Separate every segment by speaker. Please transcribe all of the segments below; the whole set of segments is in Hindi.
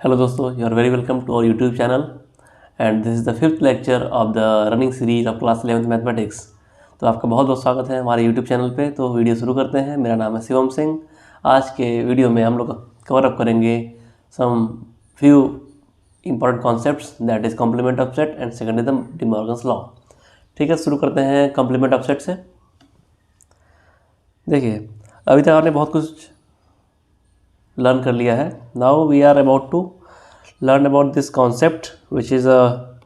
Speaker 1: Hello दोस्तों, you are very welcome to our YouTube channel and this is the fifth lecture of the running series of class 11th mathematics. तो आपका बहुत बहुत स्वागत है हमारे YouTube चैनल पे। तो वीडियो शुरू करते हैं। मेरा नाम है शिवम सिंह। आज के वीडियो में हम लोग कवर अप करेंगे some few important concepts, that is complement of set and second is the De Morgan's law. ठीक है, शुरू करते हैं कॉम्प्लीमेंट ऑफ सेट से। देखिए, अभी तक आपने बहुत कुछ लर्न कर लिया है। Now we are about to learn about this concept which is a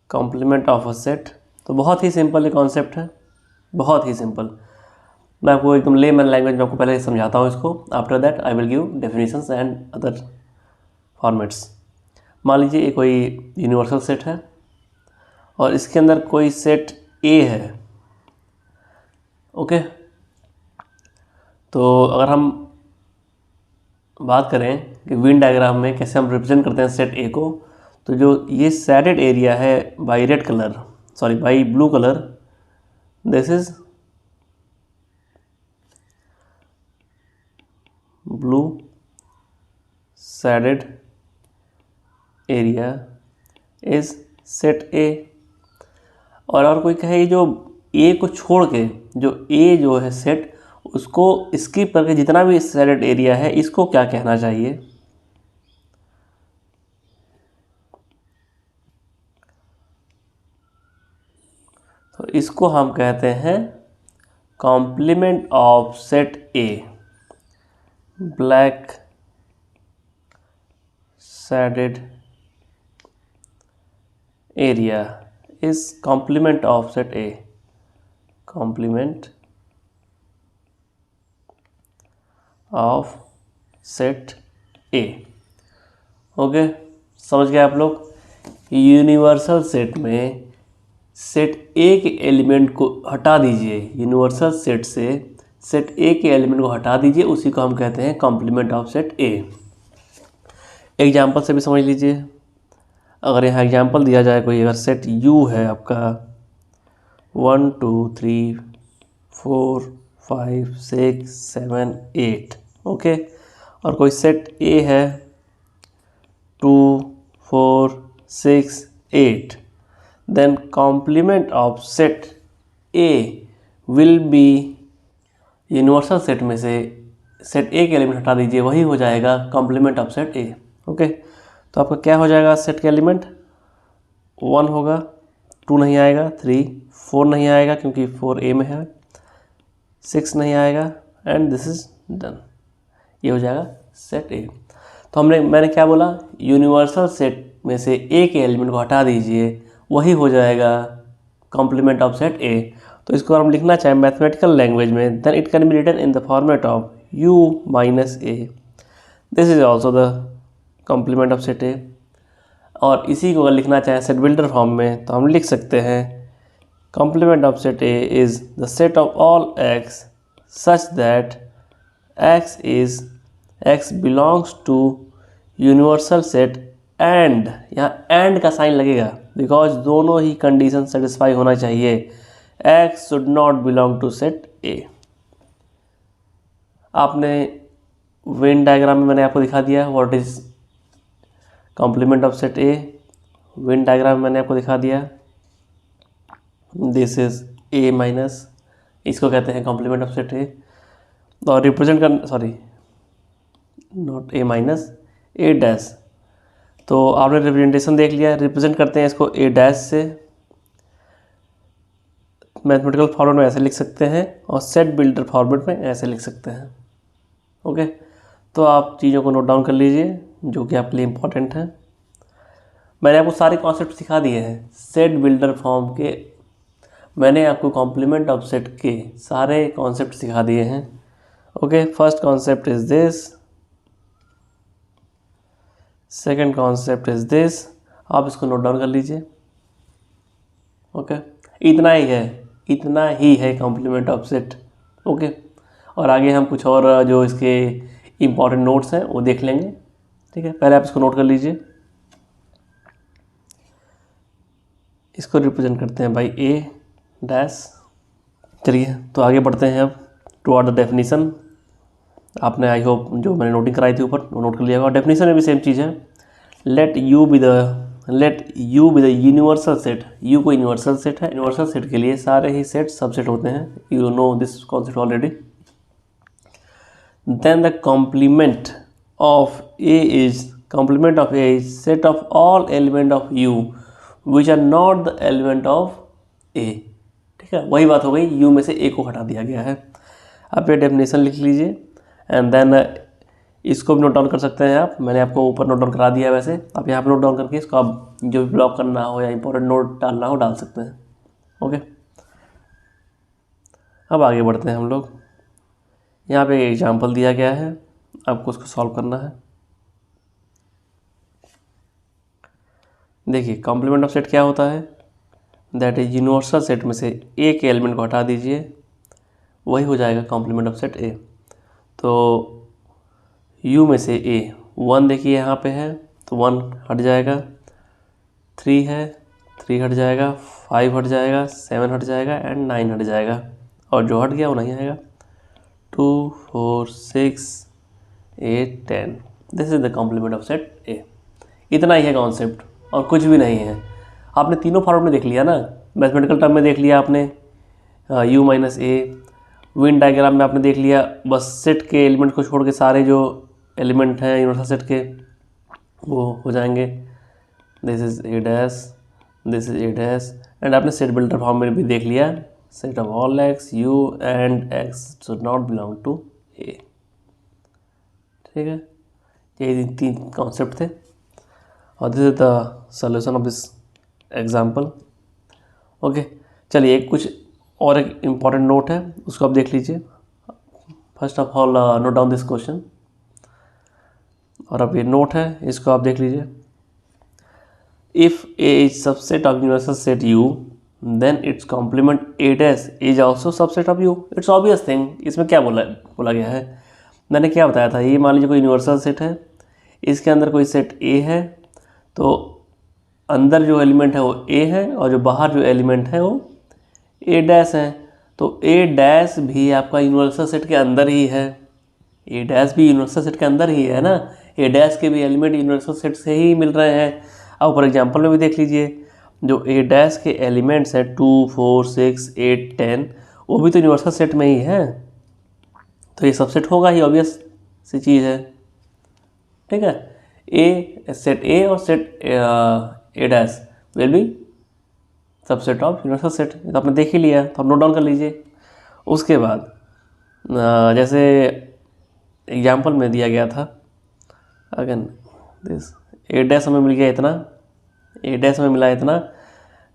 Speaker 1: complement of a set. तो बहुत ही सिंपल ये कॉन्सेप्ट है, बहुत ही सिंपल। मैं आपको एकदम लेमैन लैंग्वेज में आपको पहले समझाता हूँ इसको। After that I will give definitions and other formats. मान लीजिए ये कोई यूनिवर्सल सेट है और इसके अंदर कोई सेट ए है। ओके, तो अगर हम बात करें कि वेन डायग्राम में कैसे हम रिप्रेजेंट करते हैं सेट ए को, तो जो ये शेडेड एरिया है by red colour, sorry by blue colour, this is blue shaded area is set A. और कोई कहे जो ए को छोड़ के जो ए जो है सेट, उसको स्किप करके जितना भी शेडेड एरिया है इसको क्या कहना चाहिए? तो इसको हम कहते हैं complement of set A. Black shaded area is complement of set A. Complement of set A. Okay, समझ गए आप लोग। यूनिवर्सल सेट में सेट ए के एलिमेंट को हटा दीजिए, यूनिवर्सल सेट से सेट ए के एलिमेंट को हटा दीजिए, उसी को हम कहते हैं complement of set A. Example से भी समझ लीजिए। अगर यहाँ एग्जाम्पल दिया जाए, कोई अगर सेट यू है आपका 1 2 3 4 5 6 7 8, ओके, और कोई सेट ए है 2 4 6 8, then complement of set A will be, universal set में से सेट ए के एलिमेंट हटा दीजिए, वही हो जाएगा complement of set A. Okay, तो आपका क्या हो जाएगा? सेट के एलिमेंट 1 होगा, 2 नहीं आएगा, 3 4 नहीं आएगा क्योंकि 4 ए में है, 6 नहीं आएगा, एंड दिस इज डन। ये हो जाएगा सेट ए। तो मैंने क्या बोला? यूनिवर्सल सेट में से ए के एलिमेंट को हटा दीजिए, वही हो जाएगा कॉम्प्लीमेंट ऑफ सेट ए। तो इसको हम लिखना चाहें मैथमेटिकल लैंग्वेज में, then it can be written in the format of u minus A. This is also the complement of set A. और इसी को अगर लिखना चाहें सेट बिल्डर फॉर्म में, तो हम लिख सकते हैं complement of set A is the set of all x such that x belongs to universal set and, यहाँ एंड का साइन लगेगा बिकॉज दोनों ही कंडीशन सेटिस्फाई होना चाहिए। x should not belong to set A. आपने वेन डायग्राम में मैंने आपको दिखा दिया what is complement of set A. Venn diagram में मैंने आपको दिखा दिया दिस इज ए माइनस, इसको कहते हैं कॉम्प्लीमेंट ऑफ सेट ए। और रिप्रेजेंट कर, sorry not a minus, A dash. तो आपने रिप्रेजेंटेशन देख लिया, रिप्रेजेंट करते हैं इसको ए डैश से। मैथमेटिकल फॉर्मेट में ऐसे लिख सकते हैं और सेट बिल्डर फॉर्मेट में ऐसे लिख सकते हैं। ओके, तो आप चीज़ों को नोट डाउन कर लीजिए जो कि आपके लिए इम्पोर्टेंट है। मैंने आपको सारे कॉन्सेप्ट सिखा दिए हैं सेट बिल्डर फॉर्म के। मैंने आपको कॉम्प्लीमेंट ऑफ सेट के सारे कॉन्सेप्ट सिखा दिए हैं। Okay, first concept is this, second concept is this. आप इसको नोट डाउन कर लीजिए। ओके, इतना ही है कॉम्प्लीमेंट ऑफ सेट। ओके, और आगे हम कुछ और जो इसके इम्पॉर्टेंट नोट्स हैं वो देख लेंगे। ठीक है, पहले आप इसको नोट कर लीजिए। इसको रिप्रेजेंट करते हैं बाई ए डैश। चलिए, तो आगे बढ़ते हैं अब टुवर्ड द डेफिनेशन। आपने आई होप जो मैंने नोटिंग कराई थी ऊपर वो नोट कर लिया होगा। डेफिनेशन में भी सेम चीज़ है। Let U be the universal set. U को यूनिवर्सल सेट है। यूनिवर्सल सेट के लिए सारे ही सेट सबसेट होते हैं, you know this concept already. Then the complement of A is set of all element of U which are not the element of A. ठीक है, वही बात हो गई, यू में से ए को हटा दिया गया है। आप ये डेफिनेशन लिख लीजिए एंड देन इसको भी नोट डाउन कर सकते हैं आप। मैंने आपको ऊपर नोट डाउन करा दिया है, वैसे आप यहाँ पे नोट डाउन करके इसको आप जो भी ब्लॉक करना हो या इंपॉर्टेंट नोट डालना हो डाल सकते हैं। ओके, अब आगे बढ़ते हैं हम लोग। यहाँ पे एग्जाम्पल दिया गया है, आपको उसको सॉल्व करना है। देखिए कॉम्प्लीमेंट ऑफ सेट क्या होता है, दैट इज यूनिवर्सल सेट में से ए के एलिमेंट को हटा दीजिए, वही हो जाएगा कॉम्प्लीमेंट ऑफ सेट ए। तो यू में से ए 1 देखिए यहाँ पे है तो 1 हट जाएगा, 3 है 3 हट जाएगा, 5 हट जाएगा, 7 हट जाएगा एंड 9 हट जाएगा, और जो हट गया वो नहीं आएगा। 2 4 6 8 10 this is the complement of set A. इतना ही है कॉन्सेप्ट और कुछ भी नहीं है। आपने तीनों फॉर्मेट में देख लिया ना, मैथमेटिकल टर्म में देख लिया आपने you minus A, Venn diagram में आपने देख लिया, बस सेट के एलिमेंट को छोड़ के सारे जो एलिमेंट हैं यूनिवर्सल सेट के वो हो जाएंगे। This is A dash, this is A dash, and आपने सेट बिल्डर फॉर्म में भी देख लिया, set of all x U and x should not belong to A. ठीक है, ये 3 कॉन्सेप्ट थे और this is the solution of this example. Okay, चलिए एक कुछ और एक इम्पॉर्टेंट नोट है, उसको आप देख लीजिए। First of all note down this question, और अब ये नोट है इसको आप देख लीजिए। If A is subset of universal set U then its complement A dash is also subset of U. It's obvious thing, इसमें क्या बोला गया है, मैंने क्या बताया था, ये मान लीजिए कोई यूनिवर्सल सेट है, इसके अंदर कोई सेट ए है, तो अंदर जो एलिमेंट है वो ए है और जो बाहर जो एलिमेंट है वो ए डैश है। तो ए डैश भी आपका यूनिवर्सल सेट के अंदर ही है, ए डैश भी यूनिवर्सल सेट के अंदर ही है ना, ए डैश के भी एलिमेंट यूनिवर्सल सेट से ही मिल रहे हैं। अब फॉर एग्जांपल में भी देख लीजिए, जो ए डैश के एलिमेंट्स हैं 2 4 6 8 10 वो भी तो यूनिवर्सल सेट में ही है, तो ये सबसेट होगा ही, ऑब्वियस सी चीज़ है। ठीक है, ए सेट ए और set A dash will be subset of universal set, तो आपने देख ही लिया, तो आप नोट डाउन कर लीजिए। उसके बाद जैसे एग्जाम्पल में दिया गया था, अगेन दिस ए डैश हमें मिल गया इतना, ए डैश हमें मिला इतना।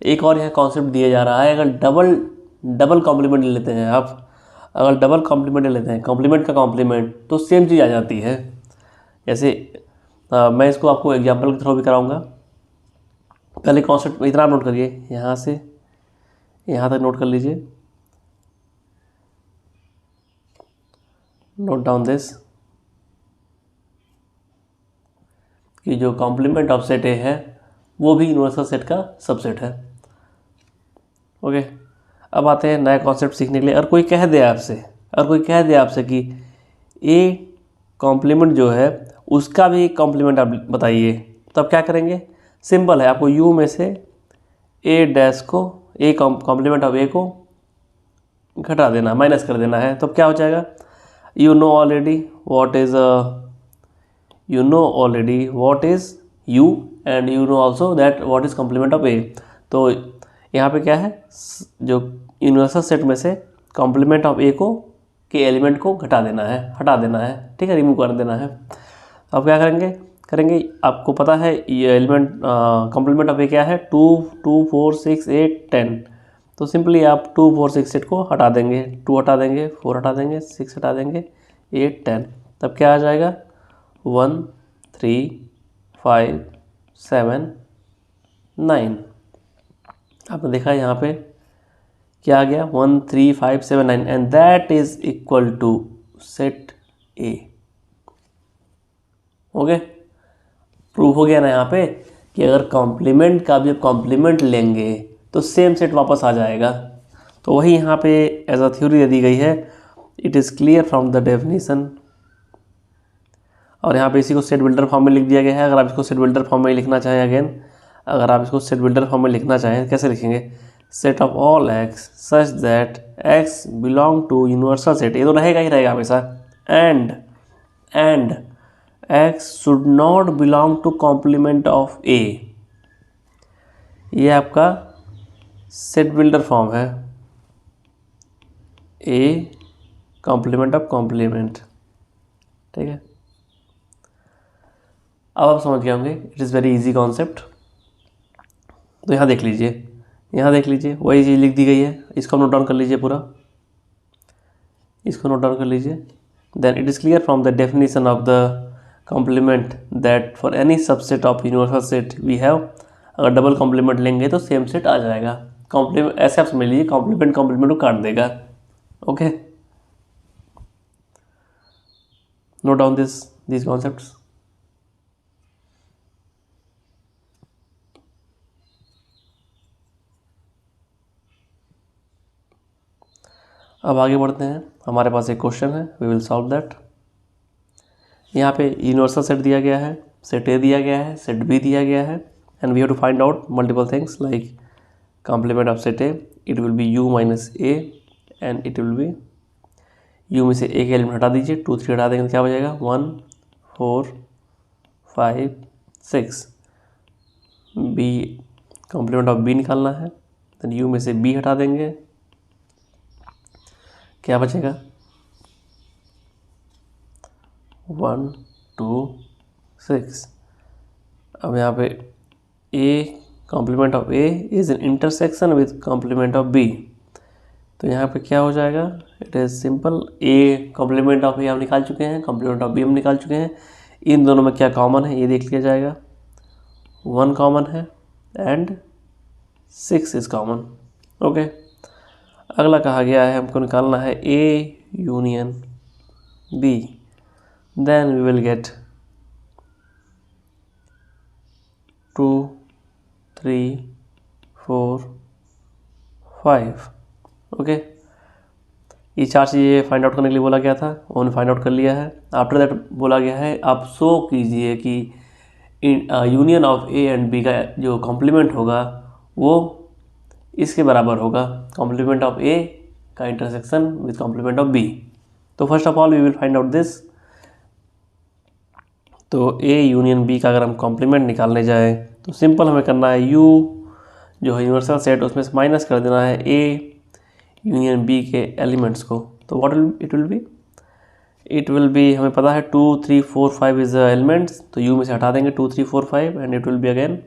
Speaker 1: एक और यहाँ कॉन्सेप्ट दिया जा रहा है, अगर डबल कॉम्प्लीमेंट ले लेते हैं आप, अगर डबल कॉम्प्लीमेंट ले लेते हैं, कॉम्प्लीमेंट का कॉम्प्लीमेंट, तो सेम चीज़ आ जाती है। जैसे मैं इसको आपको एग्जाम्पल के थ्रू भी कराऊंगा। पहले कॉन्सेप्ट इतना नोट करिए, यहाँ से यहाँ तक नोट कर लीजिए, नोट डाउन दिस, कि जो कॉम्प्लीमेंट ऑफ सेट ए है वो भी यूनिवर्सल सेट का सबसेट है। ओके, अब आते हैं नया कॉन्सेप्ट सीखने के लिए। अगर कोई कह दे आपसे कि ए कॉम्प्लीमेंट जो है उसका भी कॉम्प्लीमेंट आप बताइए, तो आप क्या करेंगे, सिंपल है, आपको यू में से ए डैश को, ए कॉम्प्लीमेंट ऑफ ए को घटा देना, माइनस कर देना है, तो क्या हो जाएगा, you know already what is U and you know also that what is complement of A. तो यहाँ पे क्या है, जो यूनिवर्सल सेट में से कॉम्प्लीमेंट ऑफ ए को के एलिमेंट को हटा देना है, ठीक है, रिमूव कर देना है। अब क्या करेंगे आपको पता है ये एलिमेंट कॉम्प्लीमेंट ऑफ ए क्या है, 2 4 6 8 10, तो सिंपली आप 2 4 6 8 को हटा देंगे, 2 हटा देंगे, 4 हटा देंगे, 6 हटा देंगे, 8 10, तब क्या आ जाएगा 1 3 5 7 9। आपने देखा यहाँ पे क्या आ गया, 1 3 5 7 9 and that is equal to set A. Okay, proof हो गया ना यहाँ पे कि अगर कॉम्प्लीमेंट का भी कॉम्प्लीमेंट लेंगे तो सेम सेट वापस आ जाएगा। तो वही यहाँ पे एज अ थ्योरी दे दी गई है, it is clear from the definition और यहाँ पे इसी को सेट बिल्डर फॉर्म में लिख दिया गया है। अगर आप इसको सेट बिल्डर फॉर्म में लिखना चाहें, अगेन अगर आप इसको सेट बिल्डर फॉर्म में लिखना चाहें, कैसे लिखेंगे? Set of all x such that x belong to universal set, ये तो रहेगा ही रहेगा हमेशा, and x should not belong to complement of A. ये आपका सेट बिल्डर फॉर्म है, ए कॉम्प्लीमेंट ऑफ कॉम्प्लीमेंट। ठीक है, अब आप समझ गए होंगे, it is very easy concept. तो यहाँ देख लीजिए, यहाँ देख लीजिए, वही चीज़ लिख दी गई है, इसको नोट डाउन कर लीजिए पूरा, इसको नोट डाउन कर लीजिए। Then it is clear from the definition of the complement that for any subset of universal set we have, अगर डबल कॉम्प्लीमेंट लेंगे तो सेम सेट आ जाएगा। कॉम्प्लीमेंट ऐसे आप समझ लीजिए, कॉम्प्लीमेंट कॉम्प्लीमेंट को काट देगा। Okay, note down these concepts। अब आगे बढ़ते हैं, हमारे पास एक क्वेश्चन है, वी विल सॉल्व दैट। यहाँ पे यूनिवर्सल सेट दिया गया है, सेट ए दिया गया है, सेट बी दिया गया है, and we have to find out multiple things like complement of set A, it will be U minus A and it will be U में से एक एलिमेंट हटा दीजिए, 2 3 हटा देंगे तो क्या बचेगा? 1 4 5 6। बी कॉम्प्लीमेंट ऑफ बी निकालना है, देन यू में से बी हटा देंगे, क्या बचेगा? 1 2 6। अब यहाँ पे A complement of A is an intersection with complement of B, तो यहाँ पे क्या हो जाएगा? It is simple, A complement of A हम निकाल चुके हैं, कॉम्प्लीमेंट ऑफ बी हम निकाल चुके हैं, इन दोनों में क्या कॉमन है ये देख लिया जाएगा। 1 कॉमन है एंड 6 इज़ कॉमन। ओके, अगला कहा गया है हमको निकालना है A union B, then we will get 2 3 4 5। Okay, ये 4 चीज़ें फाइंड आउट करने के लिए बोला गया था, उन्होंने फाइंड आउट कर लिया है। आफ्टर दैट बोला गया है आप शो कीजिए कि union of A and B का जो कॉम्प्लीमेंट होगा वो इसके बराबर होगा, कॉम्प्लीमेंट ऑफ ए का intersection with complement of B. तो first of all we will find out this. तो ए यूनियन बी का अगर हम कॉम्प्लीमेंट निकालने जाएँ तो सिंपल हमें करना है, यू जो है यूनिवर्सल सेट उसमें से माइनस कर देना है ए यूनियन बी के एलिमेंट्स को। तो व्हाट इट विल बी हमें पता है 2 3 4 5 इज द एलिमेंट्स, तो यू में से हटा देंगे 2 3 4 5 and it will be again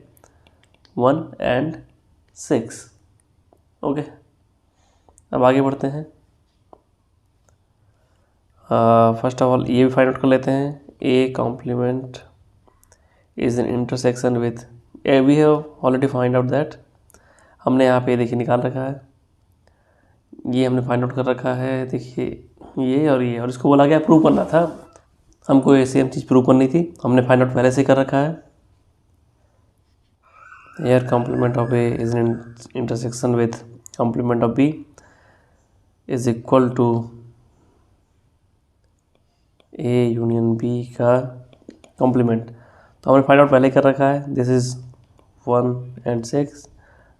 Speaker 1: 1 and 6। Okay, अब आगे बढ़ते हैं। फर्स्ट ऑफ ऑल ये भी फाइंड आउट कर लेते हैं, A complement is an intersection with A, we have already find out that, हमने यहाँ पे देखिए निकाल रखा है, ये हमने फाइंड आउट कर रखा है। देखिए ये, और इसको बोला गया प्रूव करना था, हमको ये सेम चीज़ प्रूव करनी थी, हमने फाइंड आउट पहले से कर रखा है। Air complement of A is an intersection with complement of B is equal to A union B का कॉम्प्लीमेंट, तो हमने फाइंड आउट पहले कर रखा है। This is 1 and 6,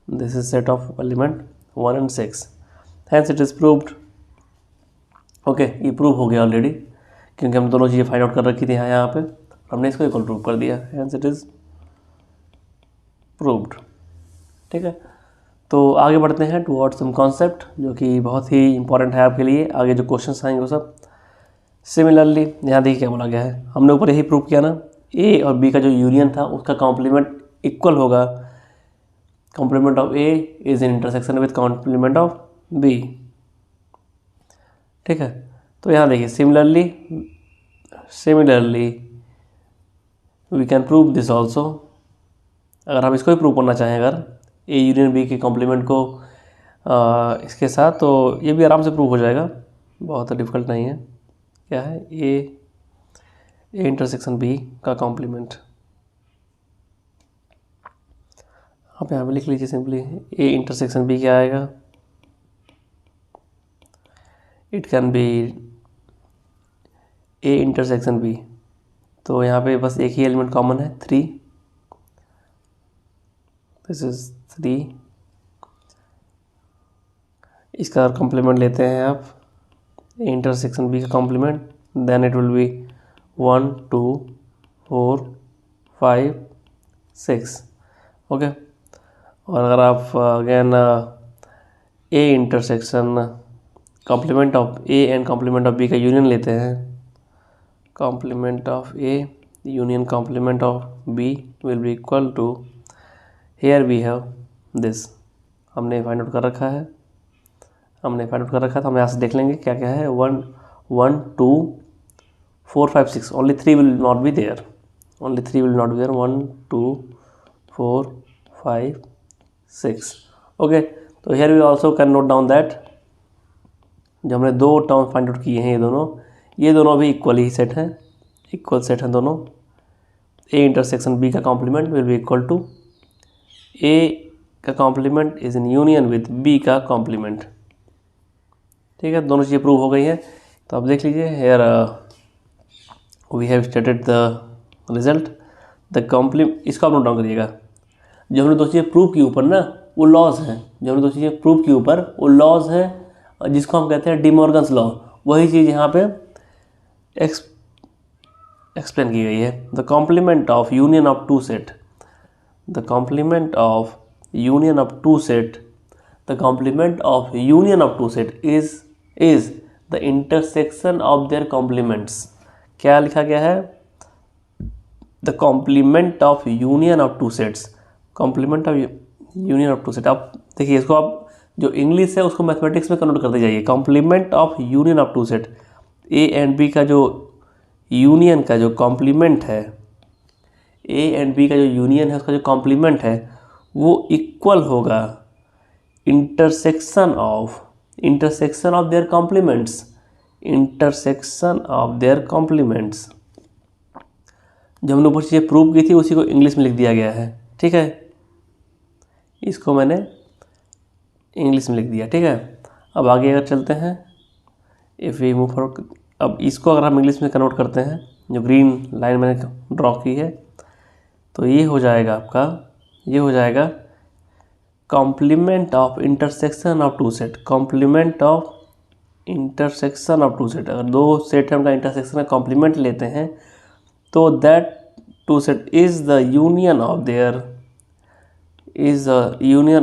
Speaker 1: this is set of element 1 and 6, hence it is proved. Okay, ये प्रूव हो गया ऑलरेडी, क्योंकि हम दोनों चीज़ें फाइंड आउट कर रखी थी यहाँ पे, हमने इसको इक्वल प्रूव कर दिया, हैंस इट इज़ प्रूव्ड। ठीक है, तो आगे बढ़ते हैं टुवर्ड्स सम कॉन्सेप्ट जो कि बहुत ही इंपॉर्टेंट है आपके लिए, आगे जो क्वेश्चंस आएंगे वो सब। सिमिलरली यहाँ देखिए क्या बोला गया है, हमने ऊपर यही प्रूव किया ना, ए और बी का जो यूनियन था उसका कॉम्प्लीमेंट इक्वल होगा, complement of A is in intersection with complement of B. ठीक है, तो यहाँ देखिए similarly we can prove this also. अगर हम इसको ही प्रूव करना चाहें, अगर ए यूनियन बी के कॉम्प्लीमेंट को इसके साथ, तो ये भी आराम से प्रूव हो जाएगा, बहुत डिफिकल्ट नहीं है। क्या है? ए इंटरसेक्शन बी का कॉम्प्लीमेंट, आप यहाँ पे लिख लीजिए सिंपली, ए इंटरसेक्शन बी क्या आएगा? It can be A intersection B तो यहाँ पे बस एक ही एलिमेंट कॉमन है 3, दिस इज 3। इसका कॉम्प्लीमेंट लेते हैं आप, ए इंटरसेक्शन बी का complement, then it will be 1 2 4 5 6। Okay, और अगर आप again A intersection complement of A and complement of B का यूनियन लेते हैं, complement of A union complement of B will be equal to, here we have this, हमने फाइंड आउट कर रखा है, तो हम यहाँ से देख लेंगे क्या क्या है। 1 1 2 4 5 6, only 3 will not be there, 1 2 4 5 6। Okay, तो here we also can note down that जो हमने दो टर्म फाइंड आउट किए हैं, ये दोनों भी इक्वल सेट हैं दोनों। ए इंटरसेक्शन बी का complement will be equal to A का complement is in union with B का कॉम्प्लीमेंट। ठीक है, दोनों चीज़ें प्रूव हो गई हैं। तो आप देख लीजिए, here we have stated the result, the complement, इसको आप नोट डाउन करिएगा। जो हमने दो चीज़ें प्रूव की ऊपर ना, वो लॉज हैं, जिसको हम कहते हैं डिमॉर्गन्स लॉ, वही चीज़ यहाँ पे एक्सप्लेन की गई है। The complement of union of two set, the complement of union of two set is the intersection of their complements. क्या लिखा गया है? The complement of union of two sets, complement of union of two set. आप देखिए, इसको आप जो इंग्लिश है उसको मैथमेटिक्स में कन्वर्ट करते जाइए। Complement of union of two set, A and B का जो यूनियन का जो कॉम्प्लीमेंट है, ए एंड बी का जो यूनियन है उसका जो कॉम्प्लीमेंट है वो इक्वल होगा इंटरसेक्शन ऑफ देयर कॉम्प्लीमेंट्स। जो हमने ऊपर चीज़ें प्रूव की थी उसी को इंग्लिश में लिख दिया गया है। ठीक है, इसको मैंने इंग्लिश में लिख दिया। ठीक है, अब आगे अगर चलते हैं, इफ़ वी मूव फॉरवर्ड, अब इसको अगर हम इंग्लिश में कन्वर्ट करते हैं, जो ग्रीन लाइन मैंने ड्रॉ की है, तो ये हो जाएगा आपका, complement of intersection of two set, अगर दो सेट है उनका इंटरसेक्शन का कॉम्प्लीमेंट लेते हैं तो that two set is the union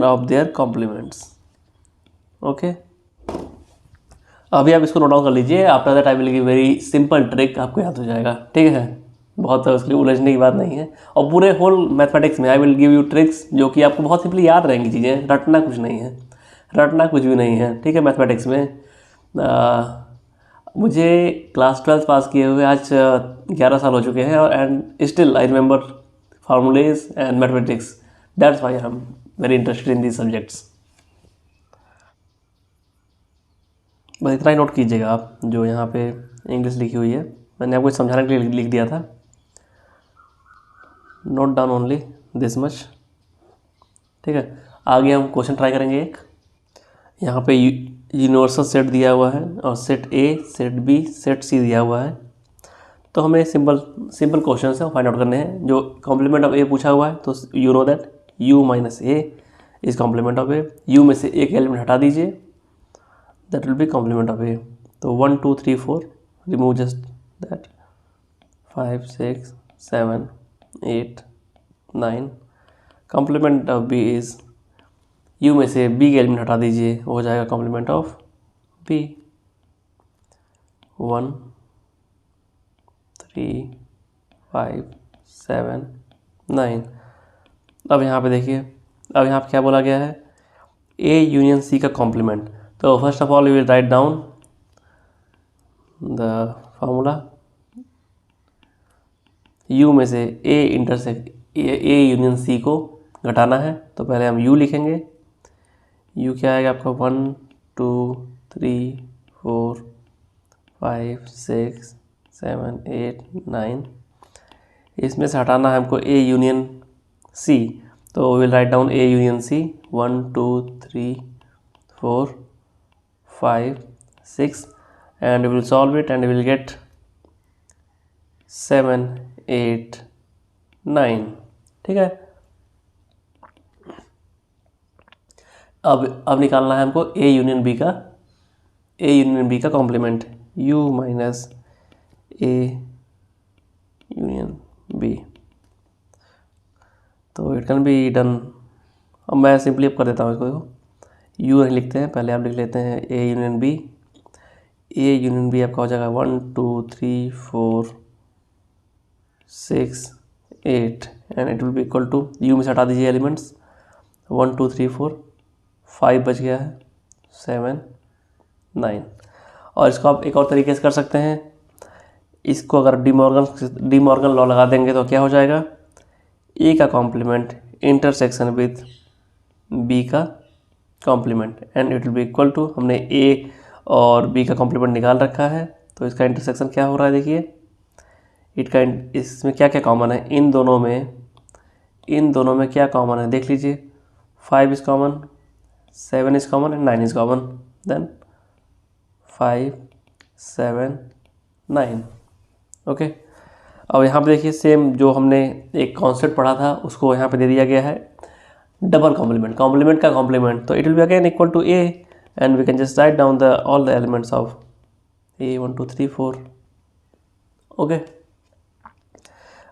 Speaker 1: of their complements. Okay, अभी आप इसको नोट डाउन कर लीजिए। After that I will give very simple trick, आपको याद हो जाएगा। ठीक है, बहुत उसके लिए उलझने की बात नहीं है। और पूरे होल मैथमेटिक्स में आई विल गिव यू ट्रिक्स जो कि आपको बहुत सिंपली याद रहेंगी चीज़ें, रटना कुछ भी नहीं है। ठीक है, मैथमेटिक्स में मुझे क्लास 12 पास किए हुए आज 11 साल हो चुके हैं, और and still I remember फार्मूलेज and mathematics, that's why I am very interested in these subjects. बस इतना ही नोट कीजिएगा आप, जो यहाँ पे इंग्लिश लिखी हुई है मैंने आपको समझाने के लिए लिख दिया था। Note down only this much. ठीक है, आगे हम क्वेश्चन ट्राई करेंगे। एक यहाँ पे यूनिवर्सल सेट दिया हुआ है और set A, set B, set C दिया हुआ है। तो हमें सिंपल क्वेश्चन है फाइंड आउट करने हैं। जो कॉम्प्लीमेंट ऑफ ए पूछा हुआ है, तो you know that U minus A is complement of A. U में से एक एलिमेंट हटा दीजिए, that will be complement of A. तो 1 2 3 4 remove just that, 5 6 7 8 9। Complement of B is, U में से बी के एलिमेंट हटा दीजिए, वो हो जाएगा कॉम्प्लीमेंट ऑफ बी। 1 3 5 7 9। अब यहाँ पे देखिए, अब यहाँ पे क्या बोला गया है? ए यूनियन सी का कॉम्प्लीमेंट। तो first of all you will write down the formula. You में से ए यूनियन सी को घटाना है, तो पहले हम यू लिखेंगे। यू क्या आएगा आपका? 1 2 3 4 5 6 7 8 9। इसमें से हटाना है हमको ए यूनियन सी, तो will write down A union C. 1 2 3 4 5 6 and we will solve it and we will get 7 8 9। ठीक है, अब निकालना है हमको ए यूनियन बी का complement, u minus A union B. तो इट कैन बी डन। अब मैं सिंपली अब कर देता हूँ इसको। देखो u नहीं लिखते हैं, पहले आप लिख लेते हैं A union B. A union B आपका हो जाएगा 1 2 3 4 6 8 and it will be equal to, u में से हटा दीजिए एलिमेंट्स, 1 2 3 4 5 बच गया है, 7 9। और इसको आप एक और तरीके से कर सकते हैं, इसको अगर डीमॉर्गन लॉ लगा देंगे तो क्या हो जाएगा, ए का कॉम्प्लीमेंट इंटरसेक्शन विथ बी का complement and it will be equal to, हमने ए और बी का कॉम्प्लीमेंट निकाल रखा है तो इसका इंटरसेक्शन क्या हो रहा है, देखिए इसमें क्या क्या कॉमन है, इन दोनों में क्या कॉमन है देख लीजिए, 5 is common, 7 is common and 9 is common, then 5 7 9। Okay, अब यहाँ पे देखिए सेम जो हमने एक कॉन्सेप्ट पढ़ा था उसको यहाँ पे दे दिया गया है, डबल कॉम्प्लीमेंट का कॉम्प्लीमेंट, तो it will be again equal to A and we can just write down the all the elements of A 1 2 3 4। Okay,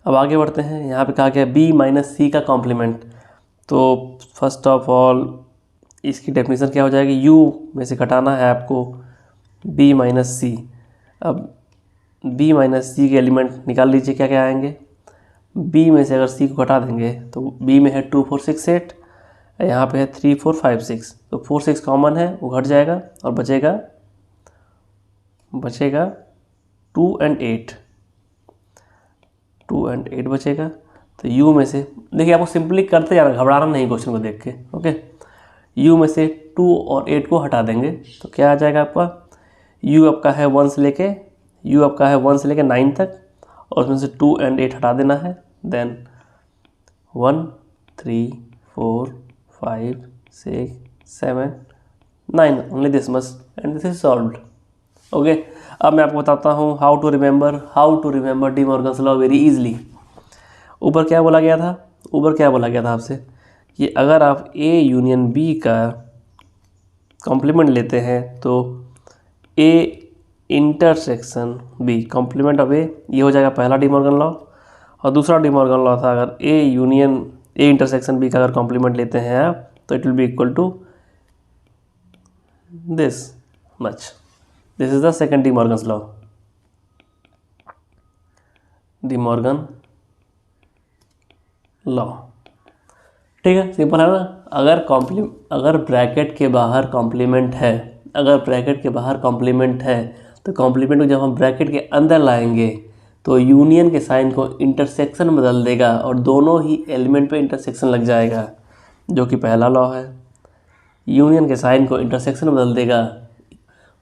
Speaker 1: अब आगे बढ़ते हैं। यहाँ पे कहा गया बी माइनस सी का कॉम्प्लीमेंट, तो फर्स्ट ऑफ ऑल इसकी डेफिनेशन क्या हो जाएगी, u में से घटाना है आपको b माइनस सी। अब b माइनस सी के एलिमेंट निकाल लीजिए, क्या क्या आएंगे, b में से अगर c को घटा देंगे तो b में है 2 4 6 8, यहाँ पे है 3 4 5 6, तो 4 6 कॉमन है वो घट जाएगा और बचेगा 2 and 8 बचेगा। तो u में से देखिए, आपको सिंपली करते जाना, घबराना नहीं क्वेश्चन को देख के। ओके, u में से 2 और 8 को हटा देंगे तो क्या आ जाएगा आपका, u आपका है 1 से लेके 9 तक, और उसमें से 2 and 8 हटा देना है, देन 1 3 4 5 6 7 9, only this much and this is solved. Okay, अब मैं आपको बताता हूँ how to remember De Morgan's law very easily. ऊपर क्या बोला गया था आपसे कि अगर आप ए यूनियन बी का कॉम्प्लीमेंट लेते हैं तो A intersection B, complement of A, ये हो जाएगा पहला डी मॉर्गन लॉ। और दूसरा डी मॉर्गन लॉ था, अगर ए इंटरसेक्शन बी का अगर कॉम्प्लीमेंट लेते हैं आप तो it will be equal to this much. This is the second De Morgan's law, De Morgan law. ठीक है, सिंपल है ना। अगर ब्रैकेट के बाहर कॉम्प्लीमेंट है, तो कॉम्प्लीमेंट को जब हम ब्रैकेट के अंदर लाएंगे तो यूनियन के साइन को इंटरसेक्शन बदल देगा और दोनों ही एलिमेंट पे इंटरसेक्शन लग जाएगा, जो कि पहला लॉ है। यूनियन के साइन को इंटरसेक्शन बदल देगा।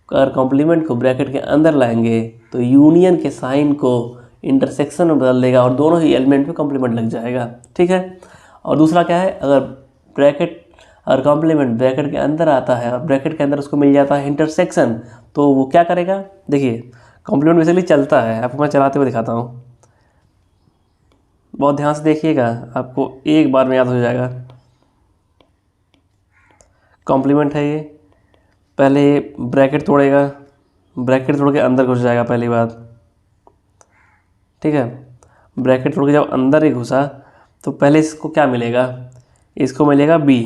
Speaker 1: अगर कॉम्प्लीमेंट को ब्रैकेट के अंदर लाएंगे तो यूनियन के साइन को इंटरसेक्शन में बदल देगा और दोनों ही एलिमेंट पे कॉम्प्लीमेंट लग जाएगा। ठीक है, और दूसरा क्या है, अगर कॉम्प्लीमेंट ब्रैकेट के अंदर आता है और ब्रैकेट के अंदर उसको मिल जाता है इंटरसेक्शन, तो वो क्या करेगा, देखिए कॉम्प्लीमेंट बेसिकली चलता है, आपको मैं चलाते हुए दिखाता हूँ, बहुत ध्यान से देखिएगा, आपको एक बार में याद हो जाएगा। कॉम्प्लीमेंट है ये, पहले ये ब्रैकेट तोड़ेगा, ब्रैकेट तोड़ के अंदर घुस जाएगा पहली बात। ठीक है, ब्रैकेट तोड़ के जब अंदर ही घुसा तो पहले इसको क्या मिलेगा, इसको मिलेगा b,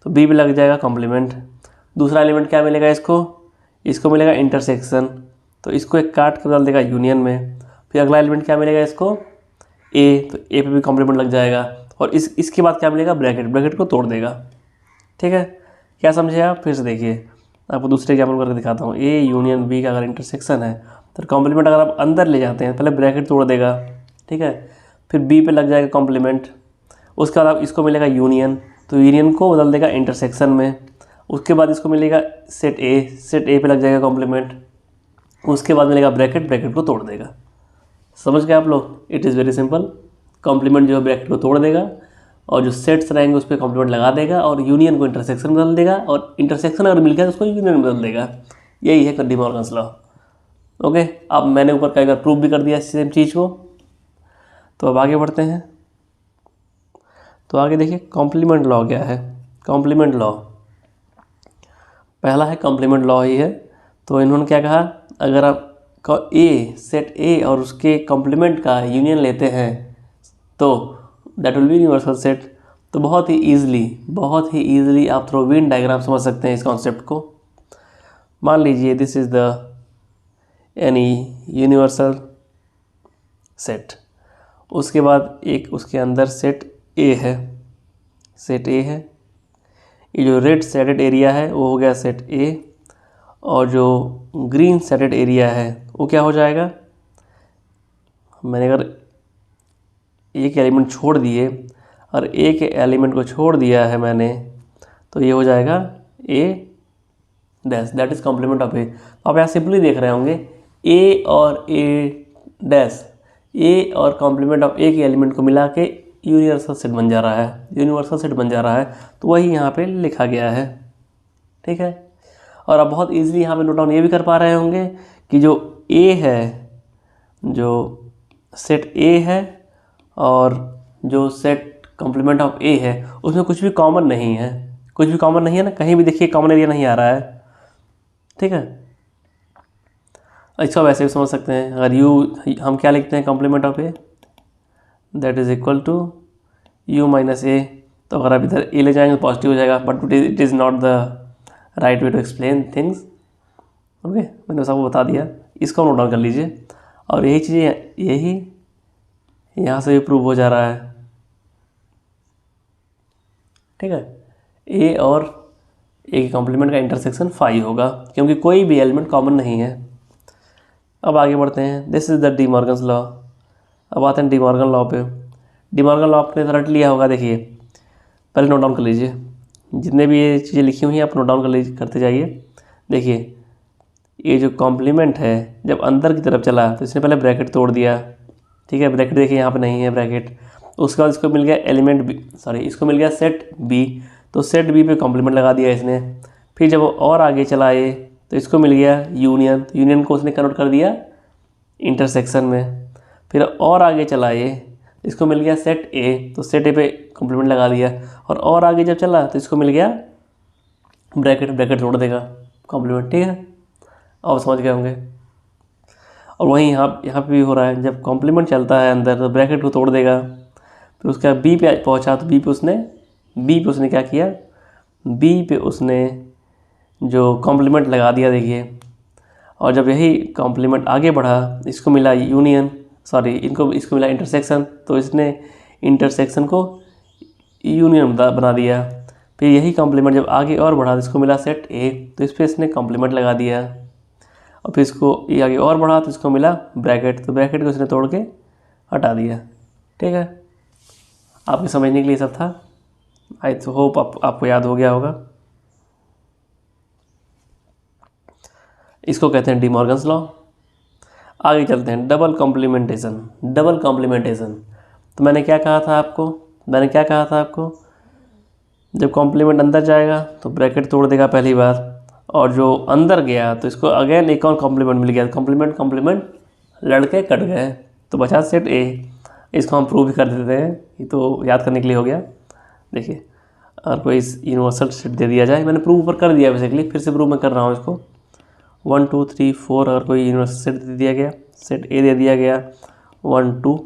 Speaker 1: तो b पे लग जाएगा कॉम्प्लीमेंट। दूसरा एलिमेंट क्या मिलेगा, इसको मिलेगा इंटरसेक्शन, तो इसको एक काट के बदल देगा यूनियन में। फिर अगला एलिमेंट क्या मिलेगा इसको, a, तो a पे भी कॉम्प्लीमेंट लग जाएगा। और इसके बाद क्या मिलेगा, ब्रैकेट को तोड़ देगा। ठीक है, क्या समझे आप, फिर से देखिए, आपको दूसरे एग्जाम्पल करके दिखाता हूँ। ए यूनियन बी का अगर इंटरसेक्शन है तो कॉम्प्लीमेंट अगर आप अंदर ले जाते हैं, पहले ब्रैकेट तोड़ देगा, ठीक है, फिर बी पे लग जाएगा कॉम्प्लीमेंट, उसके बाद इसको मिलेगा यूनियन, तो यूनियन को बदल देगा इंटरसेक्शन में। उसके बाद इसको मिलेगा सेट ए पे लग जाएगा कॉम्प्लीमेंट, उसके बाद मिलेगा ब्रैकेट को तोड़ देगा। समझ गए आप लोग, it is very simple. Complement जो है ब्रैकेट को तोड़ देगा और जो सेट्स रहेंगे उस पर कॉम्प्लीमेंट लगा देगा और यूनियन को इंटरसेक्शन बदल देगा, और इंटरसेक्शन अगर मिल गया तो उसको यूनियन बदल देगा। यही है डी मॉर्गन्स लॉ। ओके, अब मैंने ऊपर कई बार प्रूव भी कर दिया सेम चीज़ को। तो अब आगे बढ़ते हैं। तो आगे देखिए कॉम्प्लीमेंट लॉ क्या है। कॉम्प्लीमेंट लॉ पहला है, कॉम्प्लीमेंट लॉ ही है। तो इन्होंने क्या कहा, अगर आप सेट ए और उसके कॉम्प्लीमेंट का यूनियन लेते हैं तो that will be universal set. तो बहुत ही ईजिली आप थ्रू वेन डायग्राम समझ सकते हैं इस कॉन्सेप्ट को। मान लीजिए this is the any universal set, उसके बाद एक उसके अंदर सेट ए है, ये जो रेड शेडेड एरिया है वो हो गया सेट ए, और जो ग्रीन शेडेड एरिया है वो क्या हो जाएगा, मैंने अगर एक एलिमेंट छोड़ दिए और एक एलिमेंट को छोड़ दिया है मैंने, तो ये हो जाएगा A dash, that is complement of A. तो आप यहाँ सिंपली देख रहे होंगे ए और ए डैश, ए और कॉम्प्लीमेंट ऑफ ए के एलिमेंट को मिला के यूनिवर्सल सेट बन जा रहा है, तो वही यहाँ पे लिखा गया है। ठीक है, और आप बहुत इजीली यहाँ पे नोट डाउन ये भी कर पा रहे होंगे कि जो ए है, जो सेट ए है और जो सेट कॉम्प्लीमेंट ऑफ ए है उसमें कुछ भी कॉमन नहीं है, ना, कहीं भी देखिए कॉमन एरिया नहीं आ रहा है। ठीक है, इसको वैसे भी समझ सकते हैं, अगर यू हम क्या लिखते हैं complement of A, that is equal to U minus A. तो अगर आप इधर ए ले जाएंगे तो पॉजिटिव हो जाएगा, but it is not the right way to explain things. Okay, मैंने सबको बता दिया, इसको नोट डाउन कर लीजिए। और यही चीज़ें यही यहाँ से भी प्रूव हो जा रहा है। ठीक है, ए और ए के कॉम्प्लीमेंट का इंटरसेक्शन 5 होगा, क्योंकि कोई भी एलिमेंट कॉमन नहीं है। अब आगे बढ़ते हैं, this is the De Morgan's law. अब आते हैं डी मॉर्गन लॉ पे। डी मॉर्गन लॉ आपने रट लिया होगा, देखिए पहले नोट डाउन कर लीजिए, जितने भी ये चीज़ें लिखी हुई हैं आप नोट डाउन करते जाइए। देखिए ये जो कॉम्प्लीमेंट है जब अंदर की तरफ चला तो इसने पहले ब्रैकेट तोड़ दिया। ठीक है, ब्रैकेट देखिए यहाँ पे नहीं है ब्रैकेट। उसके बाद इसको मिल गया इसको मिल गया सेट बी, तो सेट बी पे कॉम्प्लीमेंट लगा दिया इसने। फिर जब वो और आगे चला ये तो इसको मिल गया यूनियन, तो यूनियन को उसने कन्वर्ट कर दिया इंटरसेक्शन में। फिर और आगे चला ये, इसको मिल गया सेट ए, तो सेट ए पे कॉम्प्लीमेंट लगा दिया। और आगे जब चला तो इसको मिल गया ब्रैकेट तोड़ देगा कॉम्प्लीमेंट। ठीक है, अब समझ गए होंगे। और वहीं यहाँ पे भी हो रहा है, जब कॉम्प्लीमेंट चलता है अंदर तो ब्रैकेट को तोड़ देगा। फिर उसके बाद बी पे पहुँचा तो बी पे उसने क्या किया, बी पे उसने जो कॉम्प्लीमेंट लगा दिया देखिए। और जब यही कॉम्प्लीमेंट आगे बढ़ा, इसको मिला इसको मिला इंटरसेक्शन, तो इसने इंटरसेक्शन को यूनियन बना दिया। फिर यही कॉम्प्लीमेंट जब आगे और बढ़ा तो इसको मिला सेट ए, तो इस पर इसने कॉम्प्लीमेंट लगा दिया। और फिर इसको ये आगे और बढ़ा तो इसको मिला ब्रैकेट, तो ब्रैकेट को इसने तोड़ के हटा दिया। ठीक है, आपके समझने के लिए सब था। आई होप आपको याद हो गया होगा। इसको कहते हैं डी मॉर्गन्स लॉ। आगे चलते हैं, डबल कॉम्प्लीमेंटेशन। तो मैंने क्या कहा था आपको, जब कॉम्प्लीमेंट अंदर जाएगा तो ब्रैकेट तोड़ देगा पहली बार, और जो अंदर गया तो इसको अगेन एक और कॉम्प्लीमेंट मिल गया, कॉम्प्लीमेंट लड़के कट गए तो बचा सेट ए। इसको हम प्रूव भी कर देते हैं, ये तो याद करने के लिए हो गया। देखिए अगर कोई यूनिवर्सल सेट दे दिया जाए, मैंने प्रूव ऊपर कर दिया बेसिकली, फिर से प्रूव मैं कर रहा हूँ इसको। 1 2 3 4 अगर कोई यूनिवर्सल सेट दे दिया गया, सेट ए दे दिया गया 1 2,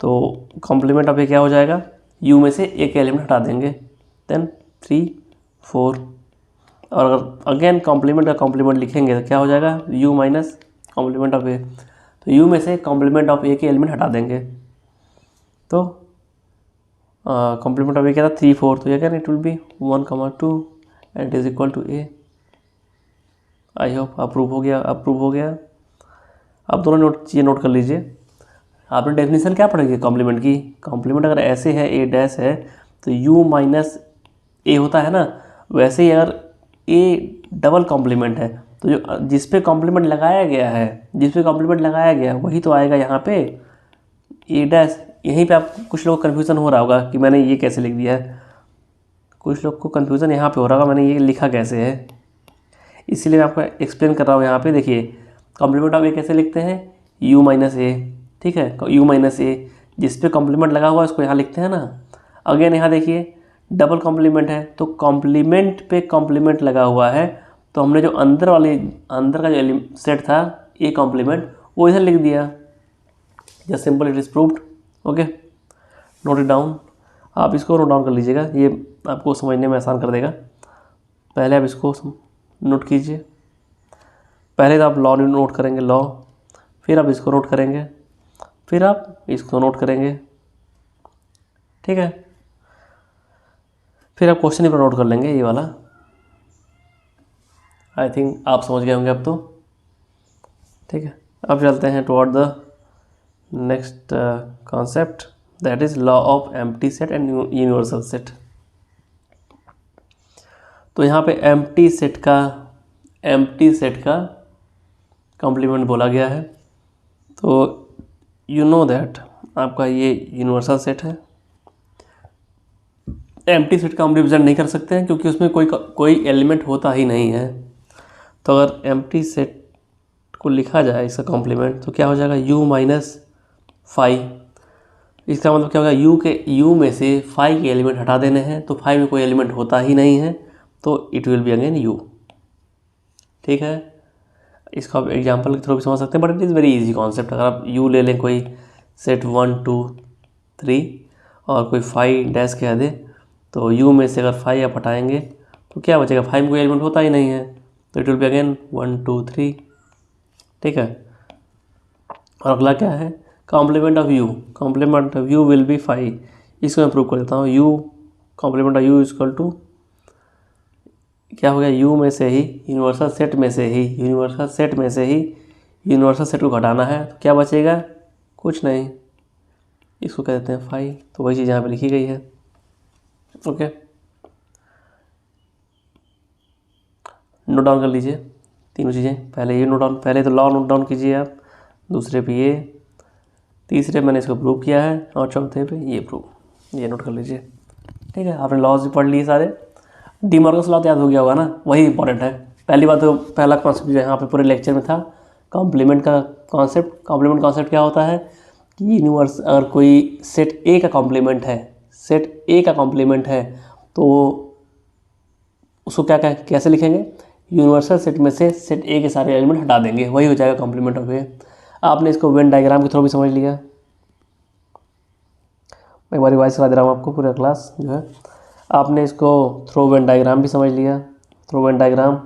Speaker 1: तो कॉम्प्लीमेंट अब ये क्या हो जाएगा, यू में से एक एलिमेंट हटा देंगे, देन 3 4। और अगर अगेन कॉम्प्लीमेंट का कॉम्प्लीमेंट लिखेंगे तो क्या हो जाएगा, you minus complement of A, तो यू में से कॉम्प्लीमेंट ऑफ ए के एलिमेंट हटा देंगे। तो कॉम्प्लीमेंट ऑफ ए क्या था 3 4, तो again it will be 1 2 and it is equal to A. I hope approve हो गया। अब दोनों चीज़ें नोट कर लीजिए। आपने डेफिनेशन क्या पढ़ेगी कॉम्प्लीमेंट की, कॉम्प्लीमेंट अगर ऐसे है ए डैश है तो यू माइनस ए होता है ना, वैसे ही अगर ए डबल कॉम्प्लीमेंट है तो जो जिस पे कॉम्प्लीमेंट लगाया गया वही तो आएगा यहाँ पे ए डैश। यहीं पे आप कुछ लोग को कन्फ्यूज़न हो रहा होगा कि मैंने ये कैसे लिख दिया है, कुछ लोग को कन्फ्यूज़न यहाँ पे हो रहा होगा मैंने ये लिखा कैसे है, इसीलिए मैं आपको एक्सप्लेन कर रहा हूँ। यहाँ पे देखिए कॉम्प्लीमेंट ऑफ ए कैसे लिखते हैं, u माइनस ए, ठीक है, u माइनस ए, जिस पे कॉम्प्लीमेंट लगा हुआ है उसको यहाँ लिखते हैं ना। अगेन यहाँ देखिए डबल कॉम्प्लीमेंट है, तो कॉम्प्लीमेंट पे कॉम्प्लीमेंट लगा हुआ है, तो हमने जो अंदर का जो सेट था ए कॉम्प्लीमेंट वो इधर लिख दिया, just simple it is proved. Okay, note it down, आप इसको नोट डाउन कर लीजिएगा, ये आपको समझने में आसान कर देगा। पहले आप इसको नोट कीजिए, पहले तो आप लॉ नोट करेंगे, लॉ, फिर आप इसको नोट करेंगे, फिर आप इसको नोट करेंगे, ठीक है, फिर आप क्वेश्चन पर नोट कर लेंगे ये वाला। आई थिंक आप समझ गए होंगे अब तो, ठीक है। अब चलते हैं toward the next concept, that is law of empty set and universal set. तो यहाँ पे एम्प्टी सेट का कॉम्प्लीमेंट बोला गया है, तो यू नो दैट आपका ये यूनिवर्सल सेट है। एम्प्टी सेट का हम रिप्रेजेंट नहीं कर सकते हैं क्योंकि उसमें कोई एलिमेंट होता ही नहीं है। तो अगर एम्प्टी सेट को लिखा जाए इसका कॉम्प्लीमेंट तो क्या हो जाएगा, u माइनस फाइव। इसका मतलब क्या होगा, u में से फाइव के एलिमेंट हटा देने हैं, तो फाइव में कोई एलिमेंट होता ही नहीं है, तो it will be again u, ठीक है। इसको आप एग्जांपल के थ्रू भी समझ सकते हैं, but it is very easy concept. अगर आप u ले लें, कोई सेट 1 2 3 और कोई 5 डैश कह दे, तो u में से अगर 5 आप हटाएंगे तो क्या बचेगा, 5 में कोई एलिमेंट होता ही नहीं है, तो इट विल बी अगेन 1 2 3, ठीक है। और अगला क्या है, complement of u will be 5। इसको मैं प्रूव कर देता हूँ, u complement of u equal to क्या हो गया, u में से ही यूनिवर्सल सेट में से ही यूनिवर्सल सेट को घटाना है, तो क्या बचेगा, कुछ नहीं, इसको कह देते हैं 5। तो वही चीज़ यहाँ पे लिखी गई है। ओके, नोट डाउन कर लीजिए तीनों चीज़ें, पहले ये नोट डाउन, पहले तो लॉ नोट डाउन कीजिए आप, दूसरे पे ये, तीसरे मैंने इसको प्रूव किया है, और चौथे पे ये प्रूव, ये नोट कर लीजिए, ठीक है। आपने लॉज भी पढ़ लिए सारे, डी मॉर्गन्स लॉ तो याद हो गया होगा ना, वही इंपॉर्टेंट है। पहली बात तो पहला कॉन्सेप्ट जो यहाँ पे पूरे लेक्चर में था, कॉम्प्लीमेंट का कॉन्सेप्ट। कॉम्प्लीमेंट कॉन्सेप्ट क्या होता है कि यूनिवर्स, अगर कोई सेट ए का कॉम्प्लीमेंट है, तो उसको कैसे लिखेंगे, यूनिवर्सल सेट में से सेट ए के सारे एलिमेंट हटा देंगे, वही हो जाएगा कॉम्प्लीमेंट ऑफ ए। आपने इसको वेन डायग्राम के थ्रू भी समझ लिया, मैं एक बार रिवाइज करा दे रहा हूँ आपको, पूरा क्लास जो है आपने इसको थ्रो वेन डायग्राम भी समझ लिया, थ्रो वेन डायग्राम,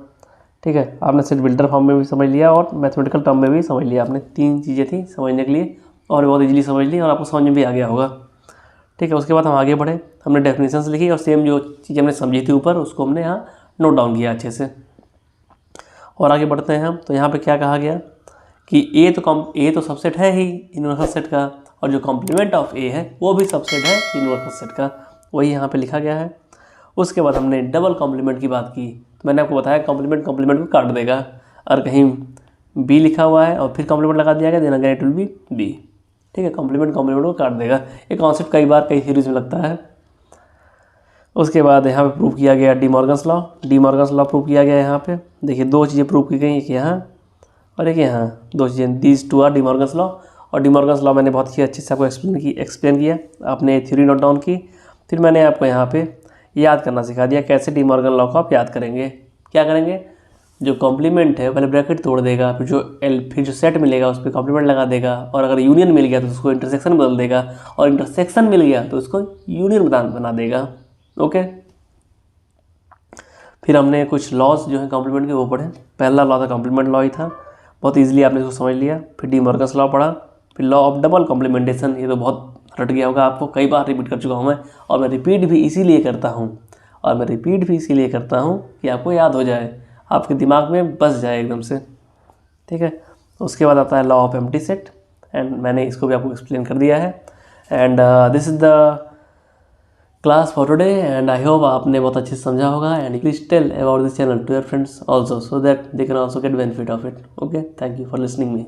Speaker 1: ठीक है। आपने सेट बिल्डर फॉर्म में भी समझ लिया और मैथमेटिकल टर्म में भी समझ लिया। आपने 3 चीज़ें थी समझने के लिए, और बहुत इजीली समझ ली और आपको समझ में भी आ गया होगा, ठीक है। उसके बाद हम आगे बढ़े, हमने डेफिनेशंस लिखी और सेम जो चीज़ हमने समझी थी ऊपर, उसको हमने यहाँ नोट डाउन किया अच्छे से। और आगे बढ़ते हैं हम, तो यहाँ पे क्या कहा गया कि ए तो सबसेट है ही यूनिवर्सल सेट का, और जो कॉम्प्लीमेंट ऑफ ए है वो भी सबसेट है यूनिवर्सल सेट का, वही यहाँ पे लिखा गया है। उसके बाद हमने डबल कॉम्प्लीमेंट की बात की, तो मैंने आपको बताया कॉम्प्लीमेंट को काट देगा, और कहीं बी लिखा हुआ है और फिर कॉम्प्लीमेंट लगा दिया गया, then again it will be B, ठीक है। कॉम्प्लीमेंट को काट देगा, ये कॉन्सेप्ट कई बार कई सीरीज में लगता है। उसके बाद यहाँ पे प्रूव किया गया डी मॉर्गन्स लॉ प्रूव किया गया। यहाँ पे देखिए 2 चीज़ें प्रूव की गई, एक यहाँ और एक यहाँ, 2 चीज़ें, these 2 R D Morgan's law. और डी मॉर्गन्स लॉ मैंने बहुत ही अच्छे से आपको एक्सप्लेन किया, आपने थ्योरी नोट डाउन की, फिर मैंने आपको यहाँ पे याद करना सिखा दिया कैसे डी मॉर्गन लॉ को आप याद करेंगे। क्या करेंगे, जो कॉम्प्लीमेंट है पहले ब्रैकेट तोड़ देगा, फिर जो सेट मिलेगा उस पर कॉम्प्लीमेंट लगा देगा, और अगर यूनियन मिल गया तो उसको इंटरसेक्शन बदल देगा, और इंटरसेक्शन मिल गया तो उसको यूनियन बना देगा। ओके, फिर हमने कुछ लॉज जो है कॉम्प्लीमेंट के वो पढ़े। पहला लॉ था कॉम्प्लीमेंट लॉ ही था, बहुत ईजिली आपने इसको समझ लिया। फिर डी मॉर्गन्स लॉ पढ़ा, फिर लॉ ऑफ डबल कॉम्प्लीमेंटेशन, ये तो बहुत रट गया होगा आपको, कई बार रिपीट कर चुका हूँ मैं, और मैं रिपीट भी इसीलिए करता हूँ कि आपको याद हो जाए, आपके दिमाग में बस जाए एकदम से, ठीक है। उसके बाद आता है law of empty set, and मैंने इसको भी आपको एक्सप्लेन कर दिया है। And this is the class for today, and I hope आपने बहुत अच्छे से समझा होगा। And please tell about this channel to your friends also, so that they can also get benefit of it. Okay, thank you for listening me.